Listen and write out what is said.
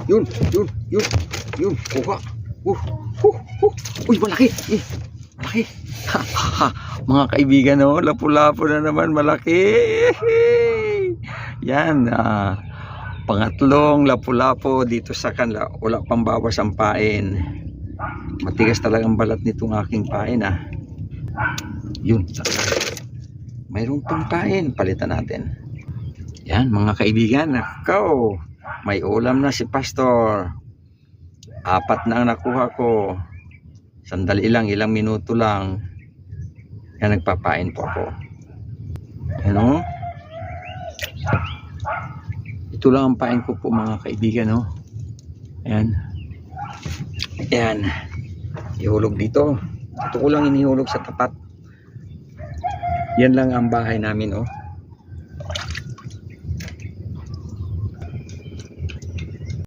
Yun, yun, yun, yun. Kuha. Uy, malaki. Malaki. Mga kaibigan, oh, lapu-lapu na naman, malaki. Yan, pangatlong lapu-lapu dito sa kanila. Wala pang bawas ang pain. Matigas talagang balat nitong aking pain, Yun, mayroon pang pain. Palitan natin. Yan, mga kaibigan, nakaw. May ulam na si Pastor. 4 na ang nakuha ko. Sandali lang, ilang minuto lang. Yan, nagpapain po ako. Ano? Ito lang ang pain ko po, mga kaibigan, no? Ayan. Ayan. Ihulog dito. Ito ko lang inihulog sa tapat. Yan lang ang bahay namin, oh.